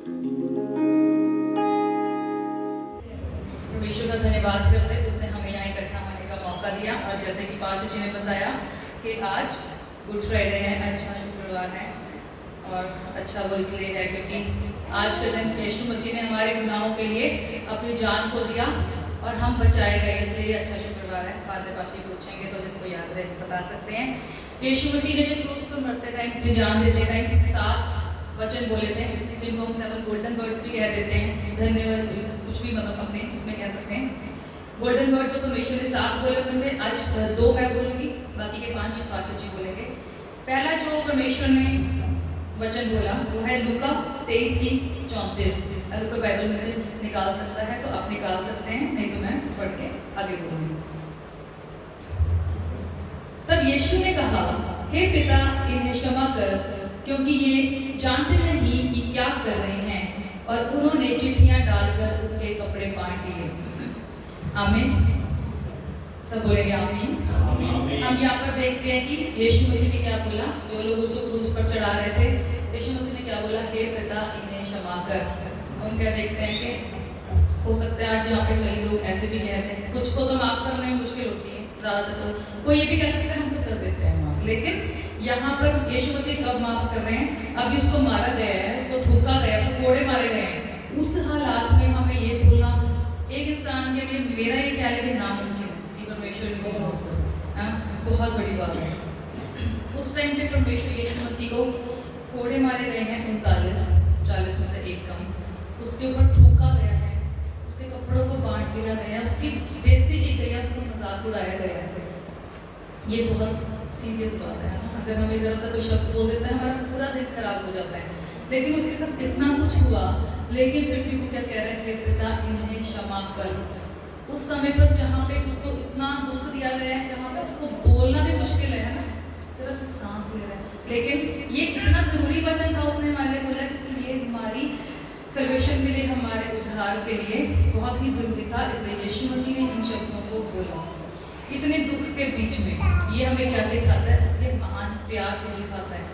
परमेश्वर का धन्यवाद करते हैं उसने हमें यहाँ इकट्ठा होने का मौका दिया। और जैसे कि पास्टर जी ने बताया कि आज गुड फ्राइडे है, अच्छा शुक्रवार है। और अच्छा वो इसलिए है क्योंकि आज के दिन यीशु मसीह ने हमारे गुनाहों के लिए अपनी जान को दिया और हम बचाए गए, इसलिए अच्छा शुक्रवार है। फादर पाशी पूछेंगे तो जिसको याद रहे बता सकते हैं। यीशु मसीह ने जब क्रूस पर मरते टाइम, अपनी जान देते टाइम 7 वचन बोले थे, जिनको हम 7 गोल्डन वर्ड्स भी कह देते हैं। धन्यवाद, कुछ भी मतलब अपने उसमें कह सकते हैं। गोल्डन वर्ड जो परमेश्वर ने 7 बोले उनमें से आज 2 मैं बोलूँगी, बाकी के 5 पास्टर जी बोलेंगे। पहला जो परमेश्वर ने वचन बोला वो है लूका 23:34। अगर कोई बाइबल में से निकाल सकता है तो आप निकाल सकते हैं, नहीं तो मैं पढ़ के आगे बोलूँगी। तब यीशु ने कहा, हे पिता इन्हें क्षमा कर, क्योंकि ये जानते नहीं कि क्या कर रहे हैं। और उन्होंने चिट्ठियां डालकर उसके कपड़े बांट लिए। आमीन। सब बोलेंगे आमीन। हम यहाँ पर देखते हैं कि यीशु मसीह ने क्या बोला। जो लोग उसको क्रूस पर चढ़ा रहे थे, यीशु मसीह ने क्या बोला, हे पिता इन्हें क्षमा कर। हम क्या देखते हैं कि हो सकता है आज यहाँ पे कई लोग ऐसे भी कहते हैं, कुछ को तो माफ करने में मुश्किल होती है, ज़्यादातर तो कोई ये भी कह सकता है हम तो कर देते हैं माफ। लेकिन यहाँ पर यीशु मसीह कब माफ कर रहे हैं? अभी उसको मारा गया है, उसको थूका गया, उसको कोड़े मारे गए हैं। उस हालात में हमें ये बोलना एक इंसान के लिए, मेरा ये ख्याल है कि नामुमकिन है कि परमेश्वर इनको माफ करे। बहुत बड़ी बात है। उस टाइम पे परमेश्वर यीशु मसीह को कोड़े मारे गए हैं 39-40 में से एक कम, उसके ऊपर थूका गया है, उसके कपड़ों को बांट लिया गया है, उसकी बेइज्जती की गई है, उसको मजाक उड़ाया गया है। ये बहुत सीरियस बात है। अगर हमें जरा सा कोई शब्द बोल देता है हमारा पूरा दिन खराब हो जाता है। लेकिन उसके साथ इतना कुछ हुआ, लेकिन फिर भी वो क्या कह रहे थे, पिता इन्हें क्षमा कर। उस समय पर जहाँ पे उसको इतना दुख दिया गया है, जहाँ पे उसको बोलना भी मुश्किल है ना, सिर्फ सांस ले रहा है। लेकिन ये इतना जरूरी वचन था उसने हमारे लिए बोला कि ये हमारी सल्वेशन के लिए, हमारे उद्धार के लिए बहुत ही जरूरी था। इसलिए यीशु मसीह ने इन शब्दों को बोला। इतने दुख के बीच में ये हमें क्या दिखाता है? उसके महान प्यार को दिखाता है।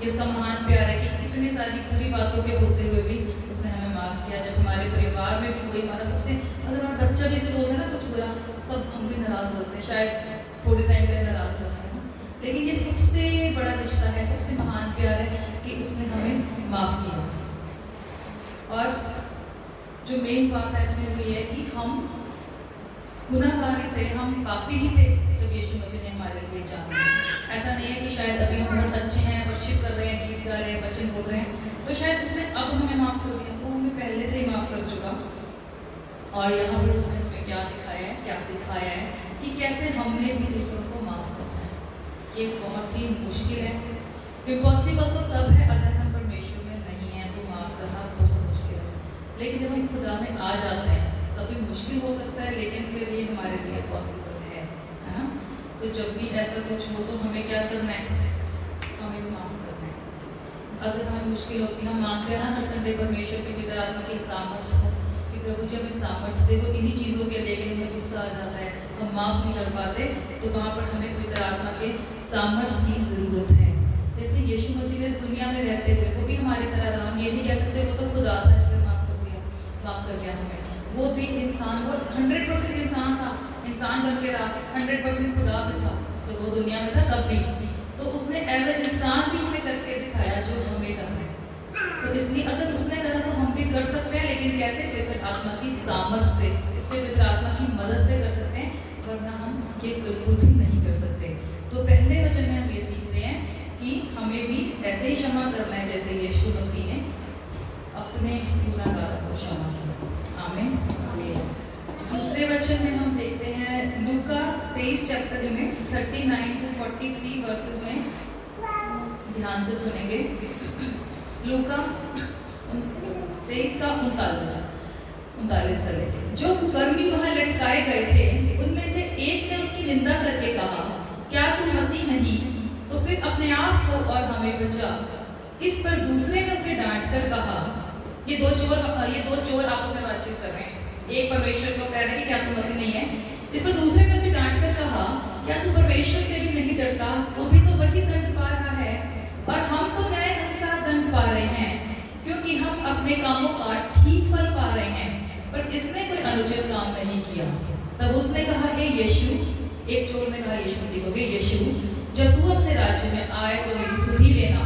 इसका महान प्यार है कि इतने सारी पूरी बातों के होते हुए भी उसने हमें माफ किया। जब हमारे परिवार में भी कोई हमारा सबसे, अगर हमारा बच्चा भी से बोलते ना कुछ बुरा, तब हम भी नाराज होते हैं, शायद थोड़े टाइम के लिए नाराज होते हैं ना। लेकिन ये सबसे बड़ा रिश्ता है, सबसे महान प्यार है कि उसने हमें माफ किया। और जो मेन बात है इसमें वो ये है कि हम गुनाहगार ही थे, हम पापी ही थे जब यीशु मसीह ने हमारे लिए जान दी। ऐसा नहीं है कि शायद अभी हम बहुत अच्छे हैं, वर्शिप कर रहे हैं, गीत गा रहे हैं, वचन बोल रहे हैं, तो शायद उसने अब हमें माफ़ कर दिया। वो हमें पहले से ही माफ़ कर चुका। और यहाँ पर उसने हमें क्या दिखाया है, क्या सिखाया है कि कैसे हमने भी दूसरों को माफ़ करना है। ये बहुत ही मुश्किल है। इम्पॉसिबल तो तब है अगर हम परमेश्वर में नहीं हैं, तो माफ़ करना बहुत मुश्किल है। लेकिन जब हम खुदा में आ जाते हैं तभी मुश्किल हो सकता है, लेकिन फिर ये हमारे लिए पॉसिबल है ना। तो जब भी ऐसा कुछ हो तो हमें क्या करना है? हमें माफ़ करना है। अगर हमें मुश्किल होती है, हम मांगते हैं ना हर संडे परमेश्वर के पवित्र आत्मा की सामर्थ्य हो कि प्रभु जी हमें सामर्थ्य दे। तो इन्हीं चीज़ों के लेके हमें गुस्सा आ जाता है, हम माफ़ नहीं कर पाते, तो वहाँ पर हमें पवित्र आत्मा के सामर्थ्य की ज़रूरत है। जैसे यीशु मसीह ने इस दुनिया में रहते हुए वो भी हमारी तरह रहा। हम ये नहीं कह सकते वो तो खुदा था इसलिए माफ़ कर दिया हमें। वो भी इंसान, वो 100% इंसान था, इंसान बन के रहा, 100% खुदा भी था, तो वो दुनिया में था तब भी। तो उसने एज ए इंसान भी हमें करके दिखाया जो हमें करना है। तो इसलिए अगर उसने करा तो हम भी कर सकते हैं, लेकिन कैसे? पवित्र आत्मा की सामर्थ से, उसके पवित्र आत्मा की मदद से कर सकते हैं, वरना हम ये बिल्कुल भी नहीं कर सकते। तो पहले वचन में हम ये सीखते हैं कि हमें भी ऐसे ही क्षमा करना है जैसे यीशु मसीह ने अपने गुनाहगारों को क्षमा किया। आमीन। दूसरे वचन में हम देखते हैं लूका 23 चैप्टर में 39-43 वर्सेस में, ध्यान से सुनेंगे। लूका 23 का 39 से लेकर, जो कुकर्मी वहां लटकाए गए थे उनमें से एक ने उसकी निंदा करके कहा, क्या तू मसीह नहीं? तो फिर अपने आप को और हमें बचा। इस पर दूसरे ने उसे डांट कर कहा, ये दो चोर आपस में बातचीत कर रहे हैं। एक परमेश्वर को कह रहे हैं कि क्या तू मसीह नहीं है। इस पर दूसरे ने उसे डांट कर कहा, क्या तू परमेश्वर से भी नहीं डरता? वो भी तो वही दंड पा रहा है और हम तो न्याय अनुसार दंड पा रहे हैं, क्योंकि हम अपने कामों का ठीक फल पा रहे हैं, पर इसने कोई अनुचित काम नहीं किया। तब उसने कहा, हे यीशु, एक चोर ने कहा यीशु मसीह को, हे यीशु, जब तू अपने राज्य में आए तो मेरी सुधि लेना।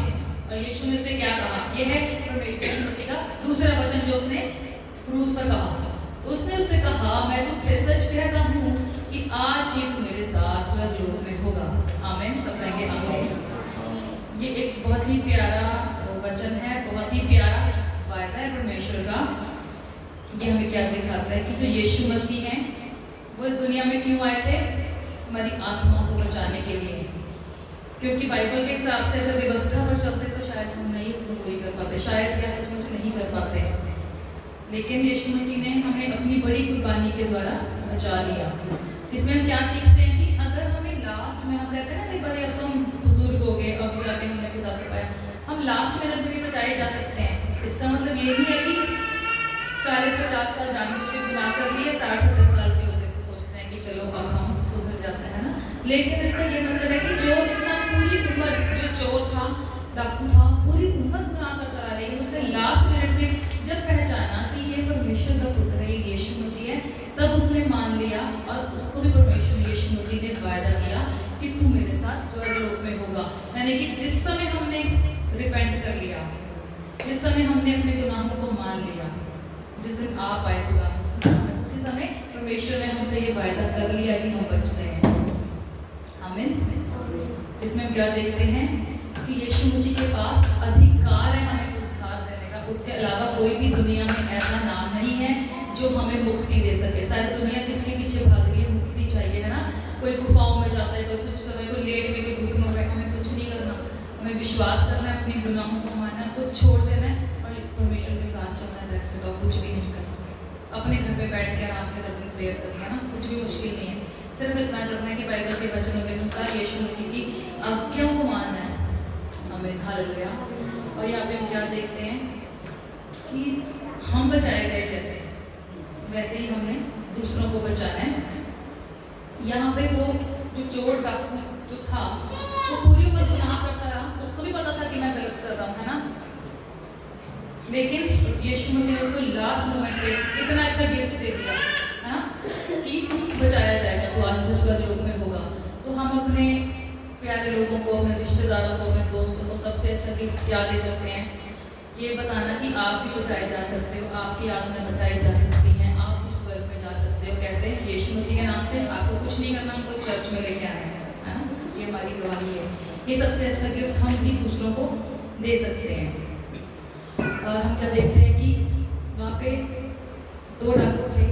और यीशु ने उसे क्या कहा? यह है यीशु मसीह का दूसरा वचन जो उसने क्रूस पर कहा। उसने उससे कहा, मैं तुझसे सच कहता हूँ कि आज ही तू मेरे साथ स्वर्गलोक में होगा। आमीन। सब कहेंगे आमीन। ये एक बहुत ही प्यारा वचन है, बहुत ही प्यारा वायदा है परमेश्वर का। ये हमें क्या दिखाता है कि जो यीशु मसीह हैं वो इस दुनिया में क्यों आए थे? हमारी आत्माओं को बचाने के लिए। क्योंकि बाइबल के हिसाब से अगर व्यवस्था पर चलते तो शायद हम नहीं उसको पूरी कर पाते, शायद क्या सचमुच नहीं कर पाते। लेकिन यीशु मसीह ने हमें अपनी बड़ी कुर्बानी के द्वारा बचा लिया। इसमें हम क्या सीखते हैं कि अगर हमें लास्ट में, हम कहते हैं ना कई बार, अब तो हम बुजुर्ग हो गए, अब जाके हमने खुदा को पाया, हम लास्ट मिनट में भी बचाए जा सकते हैं। इसका मतलब ये नहीं है कि 40-50 साल जानबूझ के गुनाह कर लिए, 60-70 साल के होते तो सोचते हैं कि चलो अब हम सुधर जाते हैं ना। लेकिन इसका ये मतलब है कि जो इंसान पूरी उम्र, जो चोर था, डाकू था, पूरी उम्र गुनाह करता रहा, लेकिन उसने लास्ट मिनट में जब पहचाना कि ये परमेश्वर का पुत्र है, यीशु मसीह है, तब उसने मान लिया और उसको भी परमेश्वर यीशु मसीह ने वायदा किया कि तू मेरे साथ स्वर्गलोक में होगा। यानी कि जिस समय हमने रिपेंट कर लिया, जिस समय हमने अपने गुनाहों को मान लिया, जिस दिन आप आए खुदा, उसी समय परमेश्वर ने हमसे ये वायदा कर लिया कि हम बच गए हैं। आमीन। इसमें हम क्या देखते हैं कि यीशु मसीह के पास अधिकार है हमें उद्धार देने का। उसके अलावा कोई भी दुनिया में ऐसा नाम नहीं है जो हमें मुक्ति दे सके। सारी दुनिया किसके पीछे भाग रही है? मुक्ति चाहिए, है ना। कोई गुफाओं में जाता है, कोई कुछ कर रहा है, कोई लेट में, कोई घुटनों में। हमें कुछ नहीं करना, हमें विश्वास करना है, अपने गुनाहों को मानना, कुछ छोड़ देना है और परमेश्वर के साथ चलना है। जैसे तो कुछ भी नहीं करना, अपने घर पे बैठ के आराम से अपनी प्रेयर करनी है ना, कुछ भी मुश्किल नहीं है। सिर्फ इतना करना है कि बाइबल के वचनों के अनुसार यीशु मसीह की आज्ञाओं को मानना है। हमें हालेलुया। और यहाँ पे हम क्या देखते हैं कि हम बचाए गए जैसे, वैसे ही हमने दूसरों को बचाना है। यहाँ पे वो जो चोर डाकू जो था, वो पूरी उम्र गुनाह करता रहा, उसको भी पता था कि मैं गलत कर रहा हूँ, है ना। लेकिन यीशु मसीह ने उसको लास्ट मोमेंट पे इतना अच्छा गिफ्ट दे दिया, है ना, कि बचाया जाएगा, तो आज स्वर्गलोक में होगा। तो हम अपने प्यारे लोगों को, अपने रिश्तेदारों को, अपने दोस्तों को सबसे अच्छा गिफ्ट क्या दे सकते हैं? ये बताना कि आप भी बचाए जा सकते हो, आपकी आत्मा बचाई जा सकती है, आप उस स्वर्ग में जा सकते हो। कैसे? यीशु मसीह के नाम से। आपको कुछ नहीं करना, हमको चर्च में लेके आना है ना। ये हमारी गवाही है। ये सबसे अच्छा गिफ्ट हम भी दूसरों को दे सकते हैं। और हम क्या देखते हैं कि वहाँ पे 2 डाकू थे,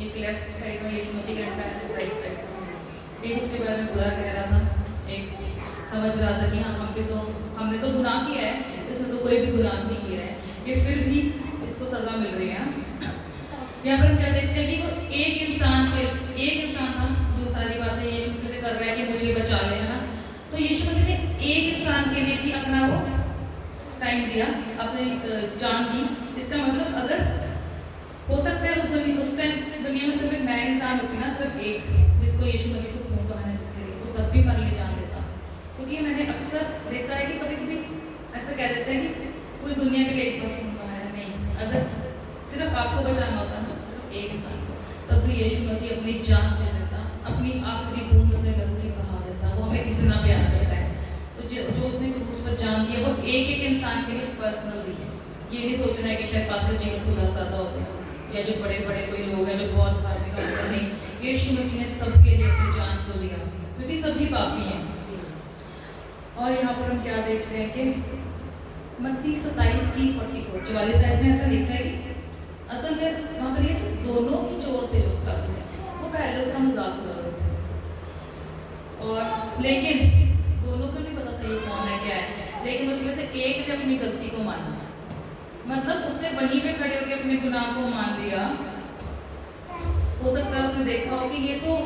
एक लेफ्ट साइड में यीशु मसीह का लड़का है, राइट साइड में। एक उसके बारे में बुरा कह रहा था, एक समझ रहा था कि हाँ हमने तो गुनाह किया है, इसने तो कोई भी गुनाह नहीं किया है, ये फिर भी इसको सजा मिल रही है। यहाँ पर हम क्या देखते हैं कि वो एक इंसान था जो सारी बातें यीशु मसीह से कर रहा है कि मुझे बचा ले, है ना। तो यीशु मसीह ने एक इंसान के लिए भी अपना वो टाइम दिया, अपनी जान दी। इसका मतलब अगर हो सकता है उस टाइम दुनिया में सिर्फ मैं इंसान होती ना, सिर्फ एक, जिसको यीशु मसीह को खून बहाना जिसके लिए, वो तब भी मेरे लिए जान देता। क्योंकि मैंने अक्सर देखा है कि कभी कभी ऐसा कह देते हैं कि पूरी दुनिया के लिए एक बार खून बहाया नहीं। अगर सिर्फ आपको बचाना होता ना, सिर्फ एक इंसान को, तब भी यीशु मसीह अपनी जान दे देता, अपनी आखिरी बूंद अपने लहू की बहा देता। वो हमें इतना प्यार करता है। तो जो उसने क्रूस पर जान दिया, वो एक एक इंसान के लिए पर्सनल दी है। ये नहीं सोचना है कि शायद पास्टर जी का खुदा ज़्यादा होते हैं या जो बड़े बड़े कोई लोग हैं जो बहुत धार्मिक होते हैं, नहीं। यीशु मसीह ने सबके लिए अपनी जान को दिया, क्योंकि सभी पापी हैं। और यहाँ पर हम क्या देखते हैं कि मत्ती 27 की 44 साइड में ऐसा लिखा है कि असल में वहाँ पर ये तो दोनों ही चोर थे जो डाकू थे, वो पहले उसका मजाक उड़ा रहे थे, और लेकिन दोनों को नहीं पता था ये कौन है क्या है। लेकिन उसमें से एक ने अपनी गलती को माना, मतलब उसने वहीं पे खड़े होकर अपने गुनाह को मान लिया। हो सकता है उसने देखा हो कि ये तो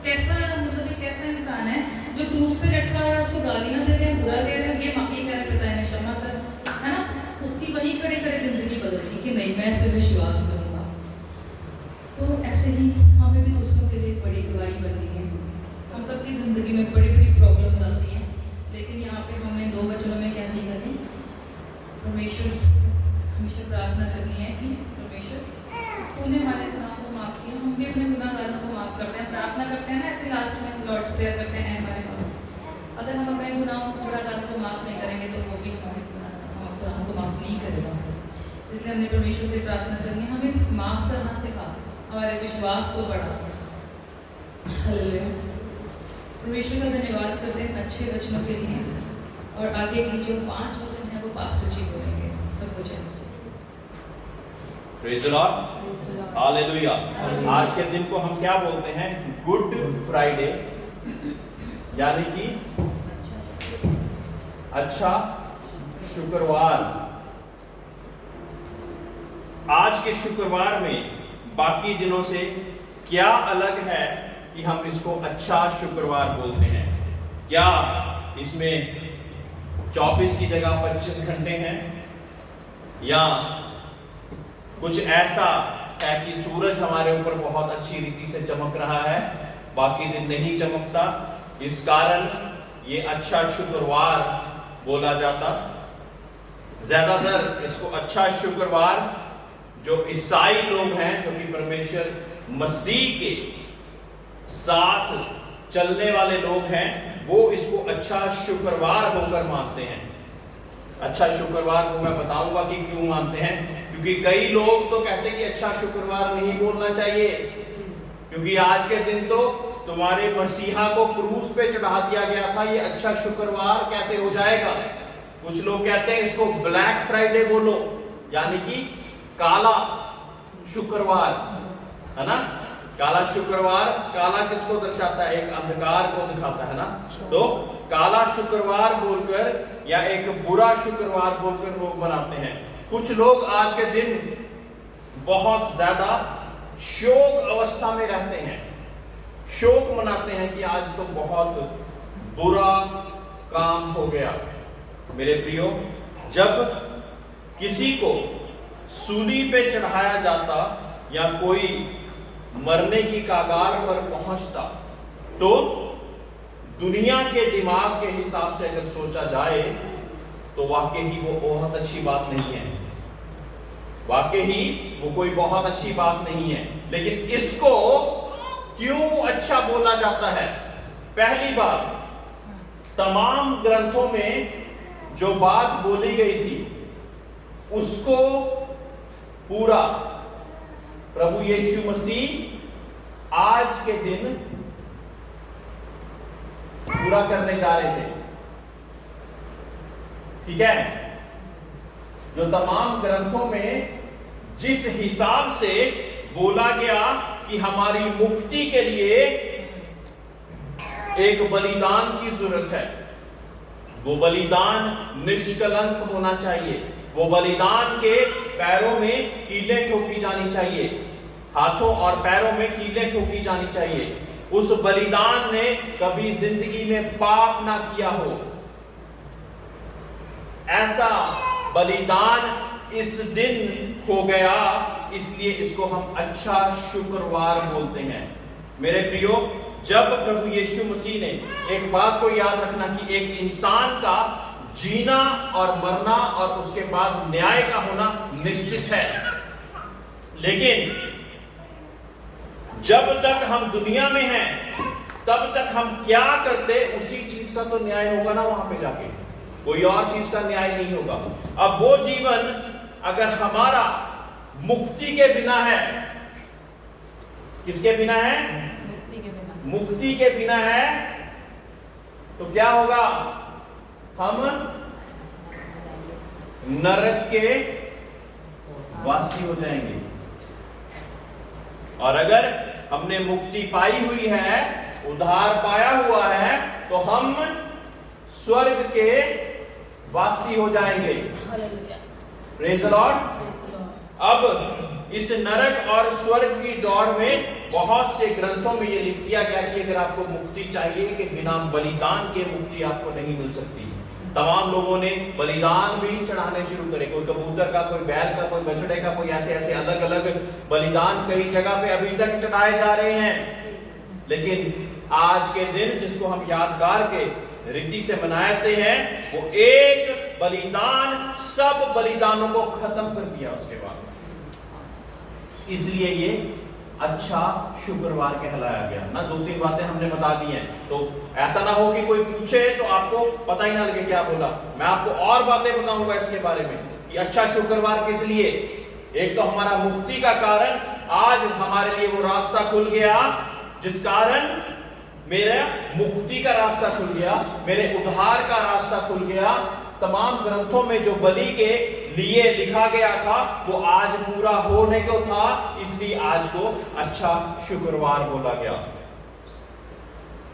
कैसा, मतलब ये कैसा इंसान है जो क्रूस पे लटका हुआ है, उसको गालियां दे रहे हैं, बुरा कह रहे हैं, ये माँ कह रहे पिता ने क्षमा कर, है ना। उसकी वहीं खड़े खड़े जिंदगी बदलती कि नहीं, मैं इस पर विश्वास करूँगा। तो ऐसे ही हमें भी दूसरों के लिए एक बड़ी गवाही बननी है। हम सबकी ज़िंदगी में बड़ी बड़ी प्रॉब्लम्स आती हैं, लेकिन यहाँ पे हमने 2 वचनों में क्या सीखा कि परमेश्वर हमेशा प्रार्थना करनी है कि परमेश्वर तूने हमारे गुनाहों को माफ़ किया, हम भी अपने गुनाहगारों को माफ़ करते हैं, प्रार्थना करते हैं ना, ऐसे लास्ट में लॉर्ड्स प्रेयर करते हैं हमारे माफ़। अगर हम अपने गुनाहगारों को माफ़ नहीं करेंगे तो वो भी हमारे गुनाहों को माफ़ नहीं करेगा। इसलिए हमने परमेश्वर से प्रार्थना करनी है, हमें माफ़ करना सिखा, हमारे विश्वास को बढ़ा। हालेलुया। परमेश्वर का धन्यवाद करते हैं अच्छे वचनों के लिए, और आगे की जो 5 वचन है वो पास्टर जी बोलेंगे। सबको जय मसीह। Praise the lord, hallelujah. आज के दिन को हम क्या बोलते हैं? गुड फ्राइडे, यानी कि अच्छा शुक्रवार। आज के शुक्रवार में बाकी दिनों से क्या अलग है कि हम इसको अच्छा शुक्रवार बोलते हैं? क्या इसमें 24 की जगह 25 घंटे हैं, या कुछ ऐसा है कि सूरज हमारे ऊपर बहुत अच्छी रीति से चमक रहा है, बाकी दिन नहीं चमकता, इस कारण ये अच्छा शुक्रवार बोला जाता। ज्यादातर इसको अच्छा शुक्रवार जो ईसाई लोग हैं, जो कि परमेश्वर मसीह के साथ चलने वाले लोग हैं, वो इसको अच्छा शुक्रवार होकर मानते हैं। अच्छा शुक्रवार को मैं बताऊंगा कि क्यों मानते हैं, क्योंकि कई लोग तो कहते हैं कि अच्छा शुक्रवार नहीं बोलना चाहिए, क्योंकि आज के दिन तो तुम्हारे मसीहा को क्रूस पे चढ़ा दिया गया था, ये अच्छा शुक्रवार कैसे हो जाएगा। कुछ लोग कहते हैं इसको ब्लैक फ्राइडे बोलो, यानी कि काला शुक्रवार, है ना। काला शुक्रवार, काला किसको दर्शाता है? एक अंधकार को दिखाता है ना। तो काला शुक्रवार बोलकर या एक बुरा शुक्रवार बोलकर लोग बनाते हैं। कुछ लोग आज के दिन बहुत ज्यादा शोक अवस्था में रहते हैं, शोक मनाते हैं कि आज तो बहुत बुरा काम हो गया। मेरे प्रियो, जब किसी को सूली पे चढ़ाया जाता या कोई मरने की कगार पर पहुंचता, तो दुनिया के दिमाग के हिसाब से अगर सोचा जाए तो वाकई ही वो बहुत अच्छी बात नहीं है, वाकई ही वो कोई बहुत अच्छी बात नहीं है। लेकिन इसको क्यों अच्छा बोला जाता है? पहली बात, तमाम ग्रंथों में जो बात बोली गई थी उसको पूरा प्रभु यीशु मसीह आज के दिन पूरा करने जा रहे थे। ठीक है, जो तमाम ग्रंथों में जिस हिसाब से बोला गया कि हमारी मुक्ति के लिए एक बलिदान की जरूरत है, वो बलिदान निष्कलंक होना चाहिए, वो बलिदान के पैरों में कीलें ठोकी जानी चाहिए, हाथों और पैरों में कीलें ठोकी जानी चाहिए। उस बलिदान ने कभी जिंदगी में पाप ना किया हो, ऐसा बलिदान इस दिन हो गया, इसलिए इसको हम अच्छा शुक्रवार बोलते हैं। मेरे प्रियो, जब प्रभु यीशु मसीह ने, एक बात को याद रखना कि एक इंसान का जीना और मरना और उसके बाद न्याय का होना निश्चित है, लेकिन जब तक हम दुनिया में हैं तब तक हम क्या करते उसी चीज का तो न्याय होगा ना वहां पे जाके, कोई और चीज का न्याय नहीं होगा। अब वो जीवन अगर हमारा मुक्ति के बिना है, किसके बिना है? मुक्ति के बिना है, तो क्या होगा? हम नरक के वासी हो जाएंगे। और अगर हमने मुक्ति पाई हुई है, उद्धार पाया हुआ है, तो हम स्वर्ग के वासी हो जाएंगे। Praise the Lord. अब इस नरक और स्वर्ग की दौड़ में बहुत से ग्रंथों में यह लिख दिया गया कि अगर आपको मुक्ति चाहिए कि बिना बलिदान के मुक्ति आपको नहीं मिल सकती। तमाम लोगों ने बलिदान भी चढ़ाने शुरू करे, कोई कबूतर का, कोई बैल का, कोई बछड़े का, कोई ऐसे ऐसे अलग अलग बलिदान कई जगह पे अभी तक चढ़ाए जा रहे हैं। लेकिन आज के दिन जिसको हम यादगार के रीति से मनाते हैं, वो एक बलिदान, सब बलिदानों को खत्म कर दिया उसके बाद। इसलिए ये अच्छा शुक्रवार कहलाया गया ना। 2-3 बातें हमने बता दी हैं, तो ऐसा ना हो कि कोई पूछे तो आपको पता ही ना लगे क्या बोला। मैं आपको और बातें बताऊंगा इसके बारे में कि अच्छा शुक्रवार किस लिए। एक तो हमारा मुक्ति का कारण, आज हमारे लिए वो रास्ता खुल गया जिस कारण मेरा मुक्ति का रास्ता खुल गया, मेरे उद्धार का रास्ता खुल गया। तमाम ग्रंथों में जो बलि के लिए लिखा गया था वो आज पूरा होने को था, इसलिए आज को अच्छा शुक्रवार बोला गया।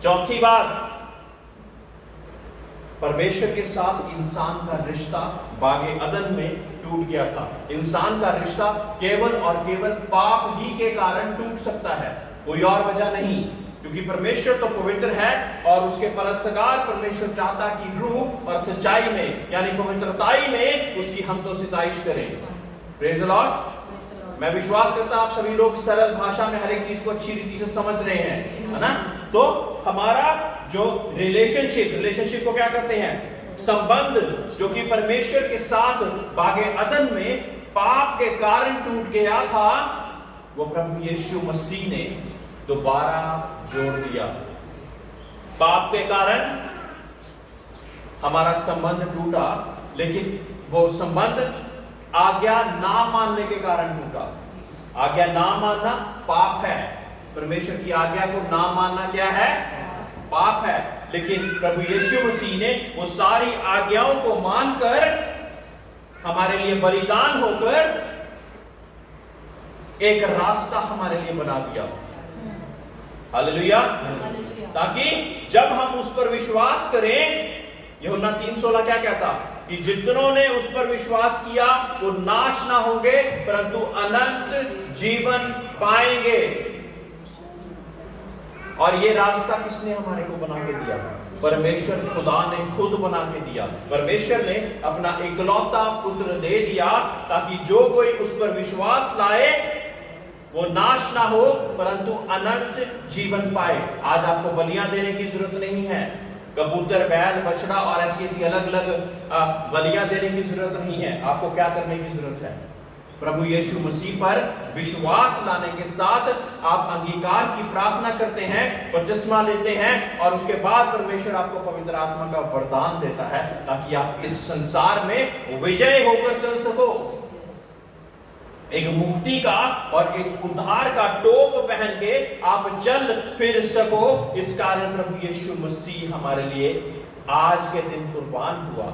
चौथी बात, परमेश्वर के साथ इंसान का रिश्ता बागे अदन में टूट गया था। इंसान का रिश्ता केवल और केवल पाप ही के कारण टूट सकता है, कोई और वजह नहीं। क्योंकि परमेश्वर तो पवित्र है और उसके परस्तगार परमेश्वर चाहता कि रूह और सच्चाई में यानी पवित्रताई में उसकी हम तो सिताइश करें। Praise the Lord. मैं विश्वास करता हूं आप सभी लोग सरल भाषा में हर एक चीज को अच्छी रीति से समझ रहे हैं, है ना। तो हमारा जो रिलेशनशिप को क्या कहते हैं, संबंध, जो कि परमेश्वर के साथ बागे अदन में पाप के कारण टूट गया था, वो प्रभु यीशु मसीह ने दोबारा जोड़ दिया। पाप के कारण हमारा संबंध टूटा, लेकिन वो संबंध आज्ञा ना मानने के कारण टूटा। आज्ञा ना मानना पाप है। परमेश्वर की आज्ञा को ना मानना क्या है, पाप है। लेकिन प्रभु यीशु मसीह ने वो सारी आज्ञाओं को मानकर हमारे लिए बलिदान होकर एक रास्ता हमारे लिए बना दिया। हालेलुया। ताकि जब हम उस पर विश्वास करें, यूहन्ना 3:16 क्या कहता कि जितनों ने उस पर विश्वास किया वो नाश ना होंगे परंतु अनंत जीवन पाएंगे। और ये रास्ता किसने हमारे को बना के दिया, परमेश्वर खुदा ने खुद बना के दिया। परमेश्वर ने अपना इकलौता पुत्र दे दिया ताकि जो कोई उस पर विश्वास लाए वो नाश ना हो परंतु अनंत जीवन पाए। आज आपको बलियां देने की जरूरत नहीं है, कबूतर, बैल, बछड़ा और ऐसी अलग अलग बलियां देने की जरूरत नहीं है। आपको क्या करने की जरूरत है, प्रभु यीशु मसीह पर विश्वास लाने के साथ आप अंगीकार की प्रार्थना करते हैं, बपतिस्मा लेते हैं और उसके बाद परमेश्वर आपको पवित्र आत्मा का वरदान देता है ताकि आप इस संसार में विजय होकर चल सको। एक मुक्ति का और एक उद्धार का टोप पहन के आप चल फिर सको। इस कारण प्रभु यीशु मसीह हमारे लिए आज के दिन कुर्बान हुआ,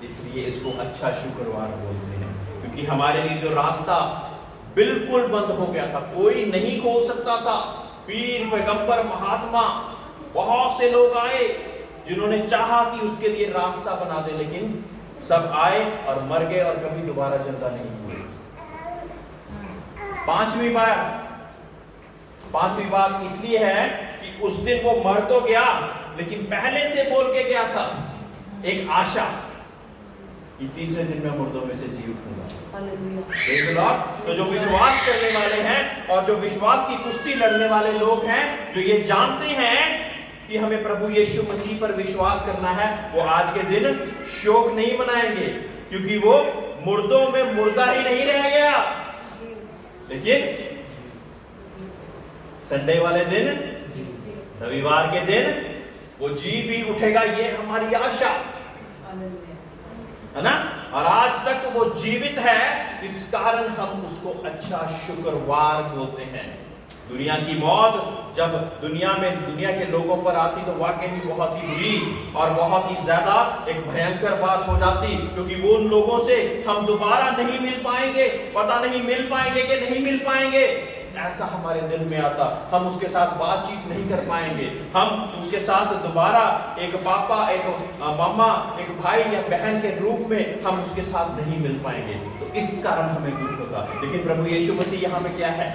इसलिए इसको अच्छा शुक्रवार बोलते हैं। क्योंकि हमारे लिए जो रास्ता बिल्कुल बंद हो गया था, कोई नहीं खोल सकता था। पीर, पैगंबर, महात्मा, बहुत से लोग आए जिन्होंने चाहा कि उसके लिए रास्ता बना दे, लेकिन सब आए और मर गए और कभी दोबारा जिंदा नहीं हुए। पांचवी बात इसलिए है कि उस दिन वो मर तो गया लेकिन पहले से बोल के गया था एक आशा कि तीसरे दिन में मुर्दों में से जी उठूंगा। तो जो विश्वास करने वाले हैं और जो विश्वास की कुश्ती लड़ने वाले लोग हैं, जो ये जानते हैं कि हमें प्रभु यीशु मसीह पर विश्वास करना है, वो आज के दिन शोक नहीं मनाएंगे क्योंकि वो मुर्दों में मुर्दा ही नहीं रह गया। लेकिन संडे वाले दिन, रविवार के दिन वो जी भी उठेगा, ये हमारी आशा है ना। और आज तक वो जीवित है, इस कारण हम उसको अच्छा शुक्रवार बोलते हैं। दुनिया की मौत जब दुनिया के लोगों पर आती तो वाकई ही बहुत ही बुरी और बहुत ही ज्यादा एक भयंकर बात हो जाती, क्योंकि वो उन लोगों से हम दोबारा नहीं मिल पाएंगे, पता नहीं मिल पाएंगे कि नहीं मिल पाएंगे, ऐसा हमारे दिल में आता। हम उसके साथ बातचीत नहीं कर पाएंगे, हम उसके साथ दोबारा एक पापा, एक मामा, एक भाई या बहन के रूप में हम उसके साथ नहीं मिल पाएंगे। तो इस कारण हमें दुख होगा। लेकिन प्रभु यीशु मसीह यहाँ पे क्या है,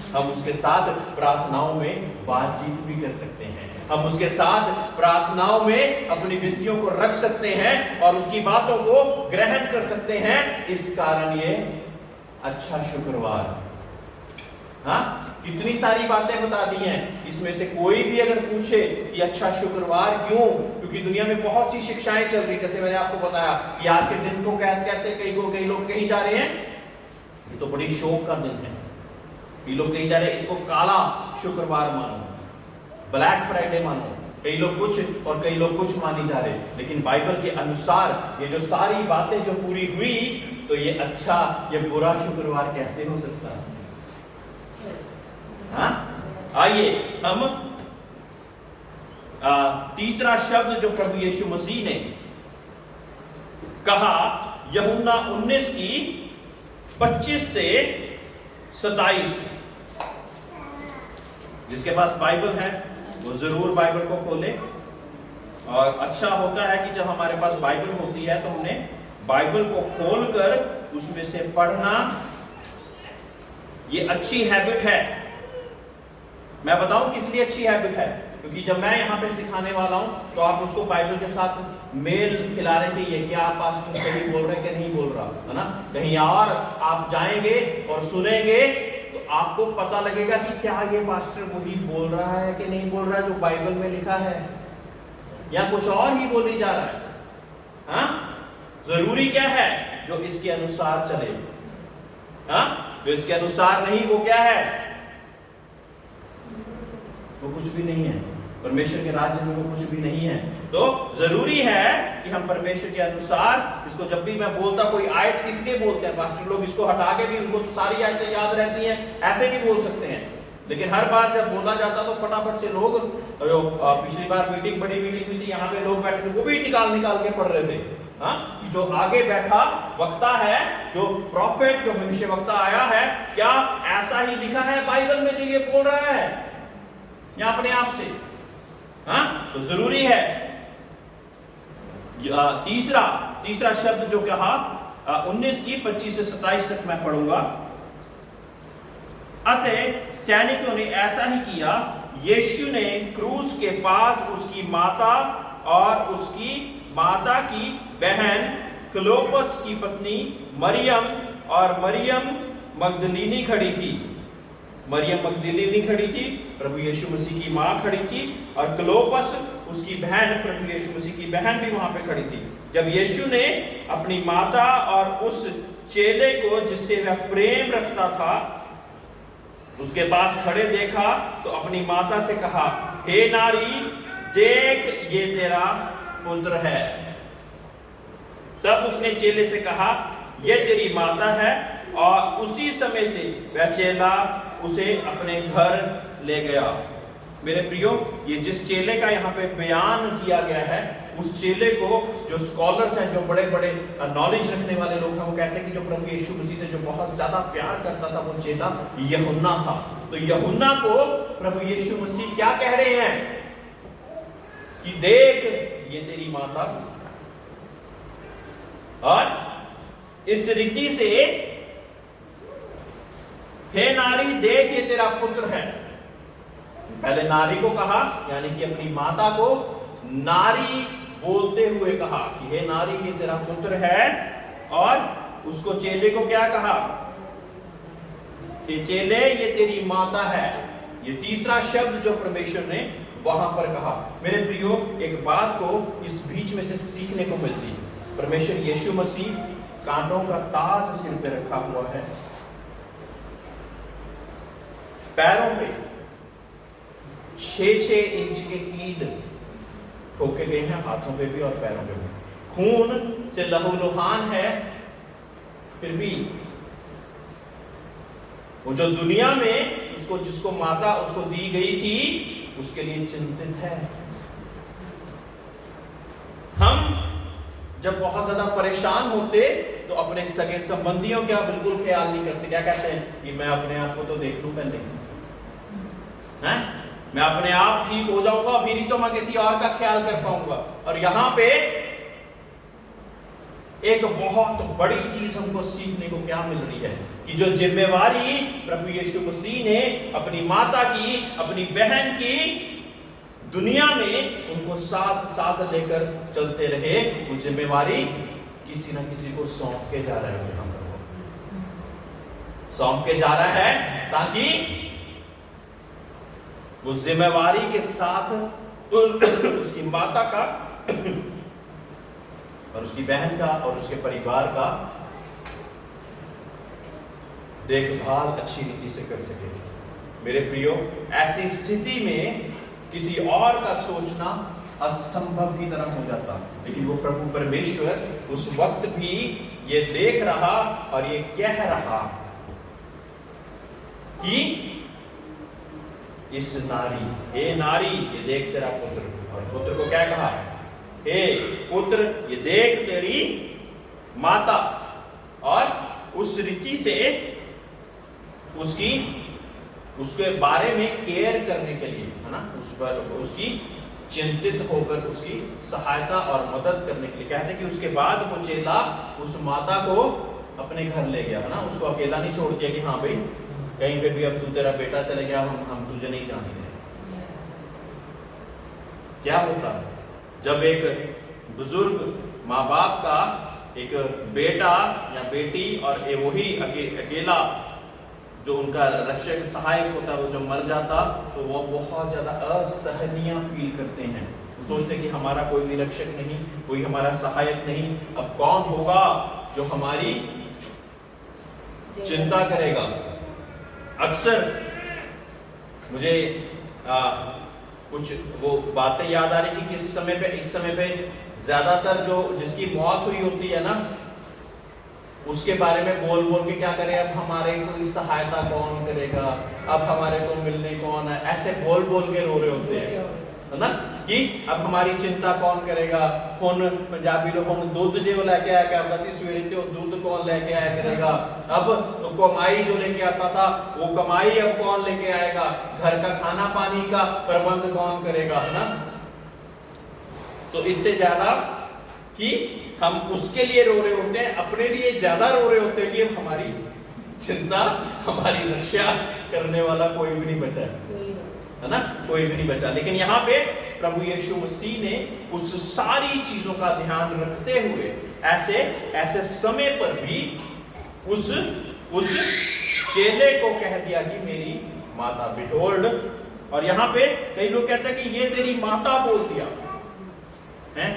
हम उसके साथ प्रार्थनाओं में बातचीत भी कर सकते हैं, हम उसके साथ प्रार्थनाओं में अपनी विनतियों को रख सकते हैं और उसकी बातों को ग्रहण कर सकते हैं। इस कारण ये अच्छा शुक्रवार, हाँ, कितनी सारी बातें बता दी हैं। इसमें से कोई भी अगर पूछे कि अच्छा शुक्रवार क्यों, क्योंकि दुनिया में बहुत सी शिक्षाएं चल रही, जैसे मैंने आपको बताया कि आज के दिन को कहते कई लोग कहीं जा रहे हैं, ये तो बड़ी शोक का दिन है, कई लोग कहीं जा रहे हैं इसको काला शुक्रवार मानो, ब्लैक फ्राइडे मानो, कई लोग कुछ और कई लोग कुछ मानी जा रहे। लेकिन बाइबल के अनुसार ये जो सारी बातें जो पूरी हुई, तो ये अच्छा ये बुरा शुक्रवार कैसे हो सकता है? हाँ, आइए हम तीसरा शब्द जो प्रभु यीशु मसीह ने कहा यूहन्ना 19 की 25 से 27, जिसके पास बाइबल है वो जरूर बाइबल को खोले। और अच्छा होता है कि जब हमारे पास बाइबल होती है तो हमने बाइबल को खोलकर उसमें से पढ़ना, ये अच्छी हैबिट है। मैं बताऊं किस लिए अच्छी हैबिट है, क्योंकि जब मैं यहाँ पे सिखाने वाला हूं तो आप उसको बाइबल के साथ मेल खिला रहे थे, ये क्या पास्टर सही बोल रहे कि नहीं बोल रहा है ना। कहीं और आप जाएंगे और सुनेंगे तो आपको पता लगेगा कि क्या ये पास्टर वही बोल रहा है कि नहीं बोल रहा है जो बाइबल में लिखा है, या कुछ और ही बोली जा रहा है। हाँ, जरूरी क्या है? जो इसके अनुसार चले। हाँ, जो इसके अनुसार नहीं वो क्या है? वो कुछ भी नहीं है। परमेश्वर के राज्य में वो कुछ भी नहीं है। तो जरूरी है कि हम परमेश्वर के अनुसार इसको, जब भी मैं बोलता कोई आयत किसलिए बोलते हैं पास्टर लोग, इसको हटा के भी उनको तो सारी आयतें याद रहती हैं, ऐसे भी बोल सकते हैं। लेकिन हर बार जब बोला जाता तो फटाफट से लोग, जो पिछली बार मीटिंग बड़ी मीटिंग हुई थी, यहाँ पे लोग बैठे थे वो भी निकाल के पढ़ रहे थे। हाँ, जो आगे बैठा वक्ता है, जो प्रॉफिट, जो भविष्यवक्ता आया है, क्या ऐसा ही लिखा है बाइबल में जो ये बोल रहा है या अपने आप से? हाँ, तो जरूरी है। तीसरा शब्द जो कहा 19 की 25 से 27 तक मैं पढ़ूंगा। अतः सैनिकों ने ऐसा ही किया। यीशु ने क्रूस के पास उसकी माता और उसकी माता की बहन क्लोपस की पत्नी मरियम और मरियम मगदलीनी खड़ी थी। मरियम मगदलीनी खड़ी थी, प्रभु यीशु मसीह की मां खड़ी थी, और क्लोपस उसकी बहन, प्रभु यीशु मसीह की बहन भी वहां पे खड़ी थी। जब यीशु ने अपनी माता और उस चेले को जिससे वह प्रेम रखता था उसके पास खड़े देखा तो अपनी माता से कहा, हे नारी, देख ये तेरा पुत्र है। तब उसने चेले से कहा, यह तेरी माता है। और उसी समय से वह चेला उसे अपने घर ले गया। मेरे प्रियो, ये जिस चेले का यहाँ पे बयान किया गया है, उस चेले को जो स्कॉलर्स हैं, जो बड़े बड़े नॉलेज रखने वाले लोग हैं, वो कहते हैं कि जो प्रभु यीशु मसीह से जो बहुत ज्यादा प्यार करता था वो चेला यूहन्ना था। तो यूहन्ना को प्रभु यीशु मसीह क्या कह रहे हैं कि देख ये तेरी माता, और इस रीति से हे नारी, देख ये तेरा पुत्र है। पहले नारी को कहा, यानी कि अपनी माता को नारी बोलते हुए कहा कि हे नारी, ये तेरा पुत्र है। और उसको चेले को क्या कहा? ये चेले, ये तेरी माता है। ये तीसरा शब्द जो परमेश्वर ने वहां पर कहा। मेरे प्रियो, एक बात को इस बीच में से सीखने को मिलती है। परमेश्वर यीशु मसीह कांटों का ताज सिर पे रखा हुआ है, पैरों पे 6-6 इंच के कील ठोके गए हैं, हाथों पे भी और पैरों पे भी, खून से लहूलुहान है। फिर भी वो जो दुनिया में उसको, जिसको माता उसको दी गई थी, उसके लिए चिंतित है। हम जब बहुत ज्यादा परेशान होते तो अपने सगे संबंधियों का बिल्कुल ख्याल नहीं करते। क्या कहते हैं कि मैं अपने आप को तो देख लूं पहले, हैं? मैं अपने आप ठीक हो जाऊंगा, फिर ही तो मैं किसी और का ख्याल कर पाऊंगा। और यहां पे एक बहुत बड़ी चीज हमको सीखने को क्या मिल रही है कि जो जिम्मेवारी प्रभु यीशु मसीह ने अपनी माता की, अपनी बहन की, दुनिया में उनको साथ साथ लेकर चलते रहे, वो जिम्मेवारी किसी ना किसी को सौंप के जा रहा है। यहां पर सौंप के जा रहा है, ताकि 6-6 इंच के कील ठोके गए हैं हाथों पे भी और पैरों पे भी, खून से लहूलुहान है। फिर भी वो जो दुनिया में उसको, जिसको माता उसको दी गई थी, उसके लिए चिंतित है। हम जब बहुत ज्यादा परेशान होते तो अपने सगे संबंधियों का बिल्कुल ख्याल नहीं करते। क्या कहते हैं कि मैं अपने आप को तो देख लूं पहले, हैं? मैं अपने आप ठीक हो जाऊंगा, फिर ही तो मैं किसी और का ख्याल कर पाऊंगा। और यहां पे एक बहुत बड़ी चीज हमको सीखने को क्या मिल रही है कि जो जिम्मेवारी प्रभु यीशु मसीह ने अपनी माता की, अपनी बहन की, दुनिया में उनको साथ साथ लेकर चलते रहे, वो जिम्मेवारी किसी ना किसी को सौंप के जा रहा है। वो जिम्मेवारी के साथ उसकी माता का और उसकी बहन का और उसके परिवार का देखभाल अच्छी रीति से कर सके। मेरे प्रियो, ऐसी स्थिति में किसी और का सोचना असंभव की तरह हो जाता, लेकिन वो प्रभु परमेश्वर उस वक्त भी ये देख रहा और ये कह रहा कि इस नारी, हे नारी, ये देख तेरा पुत्र। और पुत्र को क्या कहा? हे पुत्र, ये देख तेरी माता। और उस रीति से उसके बारे में केयर करने के लिए, है ना, उस पर उसकी चिंतित होकर उसकी सहायता और मदद करने के लिए। कहते हैं कि उसके बाद वो चेला उस माता को अपने घर ले गया, है ना, उसको अकेला नहीं छोड़ दिया कि हाँ भाई कहीं पे भी अब तू, तेरा बेटा चले गया, हम तुझे नहीं जानेंगे। क्या होता जब एक बुजुर्ग माँ बाप का एक बेटा या बेटी और वही अकेला जो उनका रक्षक सहायक होता है वो जो मर जाता, तो वो बहुत ज्यादा असहनीय फील करते हैं। वो सोचते हैं कि हमारा कोई निरीक्षक नहीं, कोई हमारा सहायक नहीं, अब कौन होगा जो हमारी चिंता करेगा। अक्सर मुझे कुछ वो बातें याद आ रही कि इस समय पे ज्यादातर जो जिसकी मौत हुई होती है ना, उसके बारे में बोल बोल के क्या करें, अब हमारे कोई सहायता कौन करेगा, अब हमारे को मिलने कौन है, ऐसे बोल बोल के रो रहे होते हैं, है ना, कि अब हमारी चिंता कौन करेगा। हुन पंजाबी लोग हुन दूध जो लेके आया करता सी सवेरे, तो दूध कौन लेके आया करेगा। अब तो कमाई जो लेके आता था वो कमाई अब कौन लेके आएगा, घर का खाना पानी का प्रबंध कौन करेगा, है ना। तो इससे ज्यादा कि हम उसके लिए रो रहे होते हैं, अपने लिए ज्यादा रो रहे होते हैं कि हमारी चिंता, हमारी रक्षा करने वाला कोई भी नहीं बचा है ना, कोई भी नहीं बचा। लेकिन यहाँ पे प्रभु यीशु मसीह ने उस सारी चीजों का ध्यान रखते हुए ऐसे समय पर भी उस चेले को कह दिया कि मेरी माता, बिटोल्ड। और यहाँ पे कई लोग कहते हैं कि ये तेरी माता बोल दिया है,